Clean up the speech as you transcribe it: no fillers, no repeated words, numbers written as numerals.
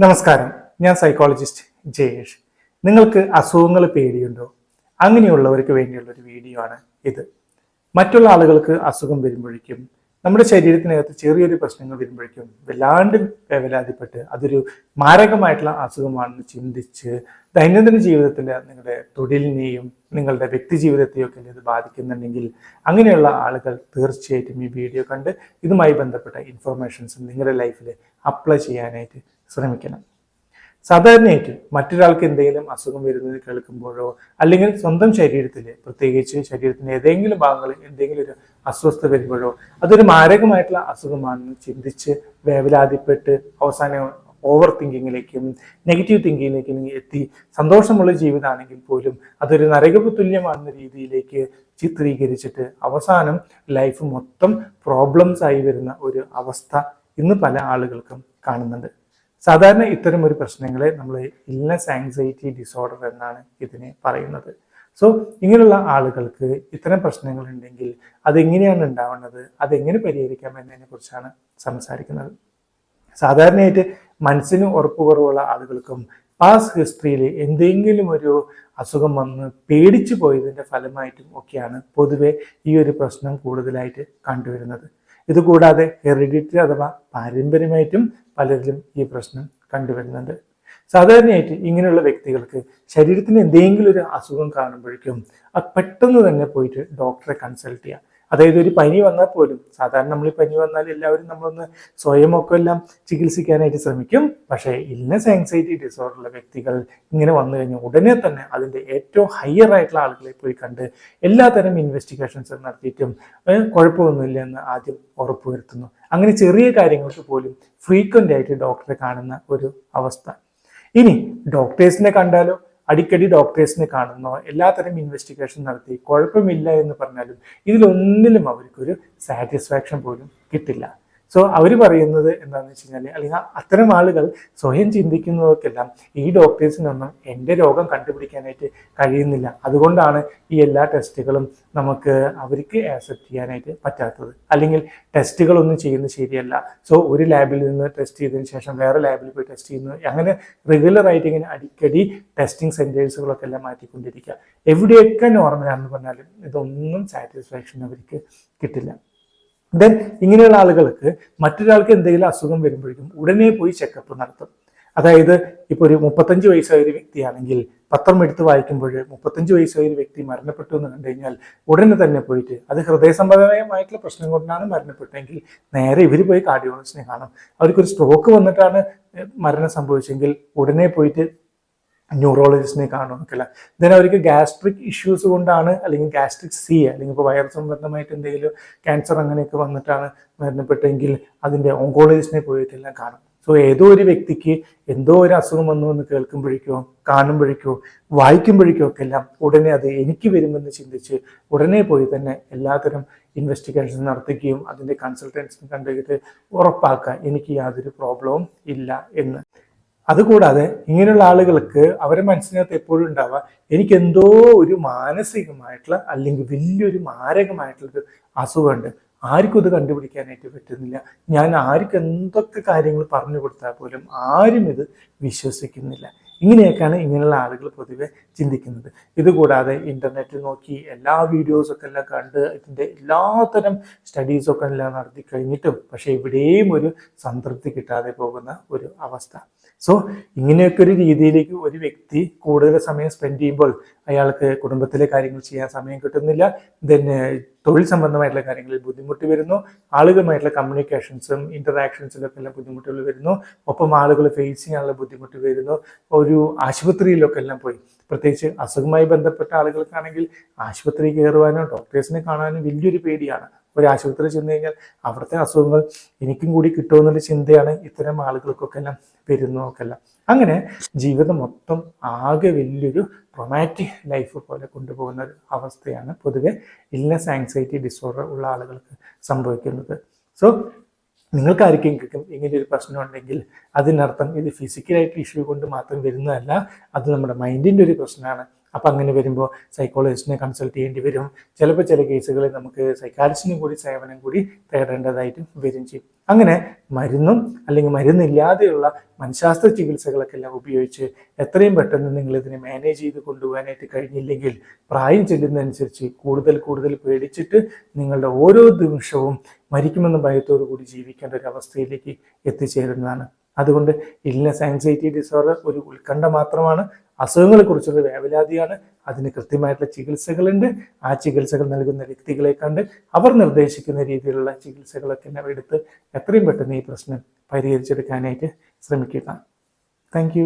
നമസ്കാരം, ഞാൻ സൈക്കോളജിസ്റ്റ് ജയേഷ്. നിങ്ങൾക്ക് അസുഖങ്ങൾ പേടിയുണ്ടോ? അങ്ങനെയുള്ളവർക്ക് വേണ്ടിയുള്ള ഒരു വീഡിയോ ആണ് ഇത്. മറ്റുള്ള ആളുകൾക്ക് അസുഖം വരുമ്പോഴേക്കും നമ്മുടെ ശരീരത്തിനകത്ത് ചെറിയൊരു പ്രശ്നങ്ങൾ വരുമ്പോഴേക്കും വല്ലാണ്ട് വേവലാതിപ്പെട്ട് അതൊരു മാരകമായിട്ടുള്ള അസുഖമാണെന്ന് ചിന്തിച്ച് ദൈനംദിന ജീവിതത്തിൽ നിങ്ങളുടെ തൊഴിലിനെയും നിങ്ങളുടെ വ്യക്തി ജീവിതത്തെയും ഒക്കെ ഇത് ബാധിക്കുന്നുണ്ടെങ്കിൽ അങ്ങനെയുള്ള ആളുകൾ തീർച്ചയായിട്ടും ഈ വീഡിയോ കണ്ട് ഇതുമായി ബന്ധപ്പെട്ട ഇൻഫർമേഷൻസ് നിങ്ങളുടെ ലൈഫിൽ അപ്ലൈ ചെയ്യാനായിട്ട് ശ്രമിക്കണം. സാധാരണയായിട്ട് മറ്റൊരാൾക്ക് എന്തെങ്കിലും അസുഖം വരുന്നത് കേൾക്കുമ്പോഴോ അല്ലെങ്കിൽ സ്വന്തം ശരീരത്തിൽ പ്രത്യേകിച്ച് ശരീരത്തിന്റെ ഏതെങ്കിലും ഭാഗങ്ങളിൽ എന്തെങ്കിലും ഒരു അസ്വസ്ഥത വരുമ്പോഴോ അതൊരു മാരകമായിട്ടുള്ള അസുഖമാണെന്ന് ചിന്തിച്ച് വേവലാതിപ്പെട്ട് അവസാനം ഓവർ തിങ്കിങ്ങിലേക്കും നെഗറ്റീവ് തിങ്കിങ്ങിലേക്കും എത്തി സന്തോഷമുള്ള ജീവിതമാണെങ്കിൽ പോലും അതൊരു നരകപ്പ് തുല്യമാകുന്ന രീതിയിലേക്ക് ചിത്രീകരിച്ചിട്ട് അവസാനം ലൈഫ് മൊത്തം പ്രോബ്ലംസ് ആയി വരുന്ന ഒരു അവസ്ഥ ഇന്ന് പല ആളുകൾക്കും കാണുന്നുണ്ട്. സാധാരണ ഇത്തരം ഒരു പ്രശ്നങ്ങളെ നമ്മൾ ഇൽനെസ് ആങ്സൈറ്റി ഡിസോർഡർ എന്നാണ് ഇതിനെ പറയുന്നത്. സോ ഇങ്ങനെയുള്ള ആളുകൾക്ക് ഇത്തരം പ്രശ്നങ്ങൾ ഉണ്ടെങ്കിൽ അതെങ്ങനെയാണ് ഉണ്ടാവുന്നത്, അതെങ്ങനെ പരിഹരിക്കാം എന്നതിനെ കുറിച്ചാണ് സംസാരിക്കുന്നത്. സാധാരണയായിട്ട് മനസ്സിന് ഉറപ്പുകുറവുള്ള ആളുകൾക്കും പാസ്റ്റ് ഹിസ്റ്ററിയിൽ എന്തെങ്കിലും ഒരു അസുഖം വന്ന് പേടിച്ചു പോയതിൻ്റെ ഫലമായിട്ടും ഒക്കെയാണ് പൊതുവെ ഈ ഒരു പ്രശ്നം കൂടുതലായിട്ട് കണ്ടുവരുന്നത്. ഇതുകൂടാതെ ഹെറിഡിറ്ററി അഥവാ പാരമ്പര്യമായിട്ടും പലരിലും ഈ പ്രശ്നം കണ്ടുവരുന്നുണ്ട്. സാധാരണയായിട്ട് ഇങ്ങനെയുള്ള വ്യക്തികൾക്ക് ശരീരത്തിന് എന്തെങ്കിലും ഒരു അസുഖം കാണുമ്പോഴേക്കും അത് പെട്ടെന്ന് തന്നെ പോയിട്ട് ഡോക്ടറെ കൺസൾട്ട് ചെയ്യുക. അതായത് ഒരു പനി വന്നാൽ പോലും സാധാരണ നമ്മൾ ഈ പനി വന്നാൽ എല്ലാവരും നമ്മളൊന്ന് സ്വയമൊക്കെ എല്ലാം ചികിത്സിക്കാനായിട്ട് ശ്രമിക്കും. പക്ഷേ ഇൽനെസ് ആങ്സൈറ്റി ഡിസോർഡറുള്ള വ്യക്തികൾ ഇങ്ങനെ വന്നു കഴിഞ്ഞാൽ ഉടനെ തന്നെ അതിൻ്റെ ഏറ്റവും ഹയർ ആയിട്ടുള്ള ആളുകളെ പോയി കണ്ട് എല്ലാത്തരം ഇൻവെസ്റ്റിഗേഷൻസ് നടത്തിയിട്ടും കുഴപ്പമൊന്നുമില്ല എന്ന് ആദ്യം ഉറപ്പുവരുത്തുന്നു. അങ്ങനെ ചെറിയ കാര്യങ്ങൾക്ക് പോലും ഫ്രീക്വൻ്റ് ആയിട്ട് ഡോക്ടറെ കാണുന്ന ഒരു അവസ്ഥ. ഇനി ഡോക്ടേഴ്സിനെ കണ്ടാലോ അടിക്കടി ഡോക്ടേഴ്സിനെ കാണുന്നോ എല്ലാത്തരം ഇൻവെസ്റ്റിഗേഷൻ നടത്തി കുഴപ്പമില്ല എന്ന് പറഞ്ഞാലും ഇതിലൊന്നിലും അവർക്കൊരു സാറ്റിസ്ഫാക്ഷൻ പോലും കിട്ടില്ല. സോ അവർ പറയുന്നത് എന്താണെന്ന് വെച്ച് കഴിഞ്ഞാൽ അല്ലെങ്കിൽ അത്തരം ആളുകൾ സ്വയം ചിന്തിക്കുന്നവർക്കെല്ലാം ഈ ഡോക്ടേഴ്സിനൊന്നും എൻ്റെ രോഗം കണ്ടുപിടിക്കാനായിട്ട് കഴിയുന്നില്ല, അതുകൊണ്ടാണ് ഈ എല്ലാ ടെസ്റ്റുകളും നമുക്ക് അവർക്ക് ആക്സെപ്റ്റ് ചെയ്യാനായിട്ട് പറ്റാത്തത്, അല്ലെങ്കിൽ ടെസ്റ്റുകളൊന്നും ചെയ്യുന്നത് ശരിയല്ല. സോ ഒരു ലാബിൽ നിന്ന് ടെസ്റ്റ് ചെയ്തതിന് ശേഷം വേറെ ലാബിൽ പോയി ടെസ്റ്റ് ചെയ്യുന്നു, അങ്ങനെ റെഗുലറായിട്ട് ഇങ്ങനെ അടിക്കടി ടെസ്റ്റിംഗ് സെൻറ്റേഴ്സുകളൊക്കെ എല്ലാം മാറ്റിക്കൊണ്ടിരിക്കുക. എവിടെയൊക്കെ നോർമലാണെന്ന് പറഞ്ഞാലും ഇതൊന്നും സാറ്റിസ്ഫാക്ഷൻ അവർക്ക് കിട്ടില്ല. ദെൻ ഇങ്ങനെയുള്ള ആളുകൾക്ക് മറ്റൊരാൾക്ക് എന്തെങ്കിലും അസുഖം വരുമ്പോഴേക്കും ഉടനെ പോയി ചെക്കപ്പ് നടത്തും. അതായത് ഇപ്പോൾ ഒരു 35 വയസ്സായ ഒരു വ്യക്തിയാണെങ്കിൽ പത്രം എടുത്ത് വായിക്കുമ്പോൾ 35 വയസ്സായ ഒരു വ്യക്തി മരണപ്പെട്ടു എന്ന് കണ്ടു കഴിഞ്ഞാൽ ഉടനെ തന്നെ പോയിട്ട് അത് ഹൃദയ സംബന്ധമായിട്ടുള്ള പ്രശ്നം കൊണ്ടാണ് മരണപ്പെട്ടെങ്കിൽ നേരെ ഇവർ പോയി കാർഡിയോളജിസ്റ്റിനെ കാണും. അവർക്കൊരു സ്ട്രോക്ക് വന്നിട്ടാണ് മരണം സംഭവിച്ചെങ്കിൽ ഉടനെ പോയിട്ട് ന്യൂറോളജിസ്റ്റിനെ കാണുമെന്നൊക്കെയല്ല. ദെൻ അവർക്ക് ഗാസ്ട്രിക് ഇഷ്യൂസ് കൊണ്ടാണ് അല്ലെങ്കിൽ ഗാസ്ട്രിക് സി അല്ലെങ്കിൽ ഇപ്പോൾ വയർ സംബന്ധമായിട്ട് എന്തെങ്കിലും ക്യാൻസർ അങ്ങനെയൊക്കെ വന്നിട്ടാണ് മരണപ്പെട്ടെങ്കിൽ അതിൻ്റെ ഓങ്കോളജിസ്റ്റിനെ പോയിട്ടെല്ലാം കാണും. സോ ഏതോ ഒരു വ്യക്തിക്ക് എന്തോ ഒരു അസുഖം വന്നു എന്ന് കേൾക്കുമ്പോഴേക്കോ കാണുമ്പോഴേക്കോ വായിക്കുമ്പോഴേക്കോ ഒക്കെ എല്ലാം ഉടനെ അത് എനിക്ക് വരുമെന്ന് ചിന്തിച്ച് ഉടനെ പോയി തന്നെ എല്ലാത്തരം ഇൻവെസ്റ്റിഗേഷൻ നടത്തുകയും അതിൻ്റെ കൺസൾട്ടൻസിനെ കണ്ടിട്ട് ഉറപ്പാക്കുക എനിക്ക് യാതൊരു പ്രോബ്ലവും ഇല്ല എന്ന്. അതുകൂടാതെ ഇങ്ങനെയുള്ള ആളുകൾക്ക് അവരെ മനസ്സിനകത്ത് എപ്പോഴും ഉണ്ടാവുക എനിക്ക് എന്തോ ഒരു മാനസികമായിട്ടുള്ള അല്ലെങ്കിൽ വലിയൊരു മാരകമായിട്ടുള്ളൊരു അസുഖമുണ്ട്, ആർക്കും ഇത് കണ്ടുപിടിക്കാനായിട്ട് പറ്റുന്നില്ല, ഞാൻ ആർക്കും എന്തൊക്കെ കാര്യങ്ങൾ പറഞ്ഞു കൊടുത്താൽ പോലും ആരും ഇത് വിശ്വസിക്കുന്നില്ല. ഇങ്ങനെയൊക്കെയാണ് ഇങ്ങനെയുള്ള ആളുകൾ പൊതുവെ ചിന്തിക്കുന്നത്. ഇതുകൂടാതെ ഇൻ്റർനെറ്റിൽ നോക്കി എല്ലാ വീഡിയോസൊക്കെ എല്ലാം കണ്ട് ഇതിൻ്റെ എല്ലാത്തരം സ്റ്റഡീസൊക്കെ എല്ലാം നടത്തി കഴിഞ്ഞിട്ടും പക്ഷേ ഇവിടെയും ഒരു സംതൃപ്തി കിട്ടാതെ പോകുന്ന ഒരു അവസ്ഥ. സോ ഇങ്ങനെയൊക്കെ ഒരു രീതിയിലേക്ക് ഒരു വ്യക്തി കൂടുതൽ സമയം സ്പെൻഡ് ചെയ്യുമ്പോൾ അയാൾക്ക് കുടുംബത്തിലെ കാര്യങ്ങൾ ചെയ്യാൻ സമയം കിട്ടുന്നില്ല, ദെൻ തൊഴിൽ സംബന്ധമായിട്ടുള്ള കാര്യങ്ങളിൽ ബുദ്ധിമുട്ട് വരുന്നു, ആളുകളുമായിട്ടുള്ള കമ്മ്യൂണിക്കേഷൻസും ഇൻ്ററാക്ഷൻസിലൊക്കെ എല്ലാം ബുദ്ധിമുട്ടുകൾ വരുന്നു, ഒപ്പം ആളുകൾ ഫേസ് ചെയ്യാനുള്ള ബുദ്ധിമുട്ട് വരുന്നു. ഒരു ആശുപത്രിയിലൊക്കെ എല്ലാം പോയി പ്രത്യേകിച്ച് അസുഖവുമായി ബന്ധപ്പെട്ട ആളുകൾക്കാണെങ്കിൽ ആശുപത്രി കയറുവാനോ ഡോക്ടേഴ്സിനെ കാണാനും വലിയൊരു പേടിയാണ്. ഒരു ആശുപത്രി ചെന്ന് കഴിഞ്ഞാൽ അവിടുത്തെ അസുഖങ്ങൾ എനിക്കും കൂടി കിട്ടുമെന്നുള്ള ചിന്തയാണ് ഇത്തരം ആളുകൾക്കൊക്കെ എല്ലാം വരുന്നതൊക്കെ എല്ലാം. അങ്ങനെ ജീവിതം മൊത്തം ആകെ വലിയൊരു റൊമാറ്റിക് ലൈഫ് പോലെ കൊണ്ടുപോകുന്ന ഒരു അവസ്ഥയാണ് പൊതുവെ ഇൽനെസ് ആങ്സൈറ്റി ഡിസോർഡർ ഉള്ള ആളുകൾക്ക് സംഭവിക്കുന്നത്. സോ നിങ്ങൾക്ക് ആർക്കെങ്കിലും ഇങ്ങനെ ഒരു പ്രശ്നം ഉണ്ടെങ്കിൽ അതിനർത്ഥം ഇത് ഫിസിക്കലായിട്ട് ഇഷ്യൂ കൊണ്ട് മാത്രം വരുന്നതല്ല, അത് നമ്മുടെ മൈൻഡിൻ്റെ ഒരു പ്രശ്നമാണ്. അപ്പം അങ്ങനെ വരുമ്പോൾ സൈക്കോളജിസ്റ്റിനെ കൺസൾട്ട് ചെയ്യേണ്ടി വരും. ചിലപ്പോൾ ചില കേസുകളിൽ നമുക്ക് സൈക്കാട്രിസ്റ്റിനും കൂടി സേവനം കൂടി തേടേണ്ടതായിട്ട് വരും ചെയ്യും. അങ്ങനെ മരുന്നും അല്ലെങ്കിൽ മരുന്നില്ലാതെയുള്ള മനഃശാസ്ത്ര ചികിത്സകളൊക്കെ എല്ലാം ഉപയോഗിച്ച് എത്രയും പെട്ടെന്ന് നിങ്ങൾ ഇതിനെ മാനേജ് ചെയ്ത് കൊണ്ടുപോകാനായിട്ട് കഴിഞ്ഞില്ലെങ്കിൽ പ്രായം ചെല്ലുന്നതനുസരിച്ച് കൂടുതൽ പേടിച്ചിട്ട് നിങ്ങളുടെ ഓരോ നിമിഷവും മരിക്കുമെന്ന ഭയത്തോടു കൂടി ജീവിക്കേണ്ട ഒരു അവസ്ഥയിലേക്ക് എത്തിച്ചേരുന്നതാണ്. അതുകൊണ്ട് ഇൽനെസ് ആൻസൈറ്റി ഡിസോർഡർ ഒരു ഉത്കണ്ഠ മാത്രമാണ്, അസുഖങ്ങളെ കുറിച്ചുള്ള വേവലാതിയാണ്. അതിന് കൃത്യമായിട്ടുള്ള ചികിത്സകളുണ്ട്. ആ ചികിത്സകൾ നൽകുന്ന വ്യക്തികളെ കണ്ട് അവർ നിർദ്ദേശിക്കുന്ന രീതിയിലുള്ള ചികിത്സകളൊക്കെ എടുത്ത് എത്രയും പെട്ടെന്ന് ഈ പ്രശ്നം പരിഹരിച്ചെടുക്കാനായിട്ട് ശ്രമിക്കുക. താങ്ക്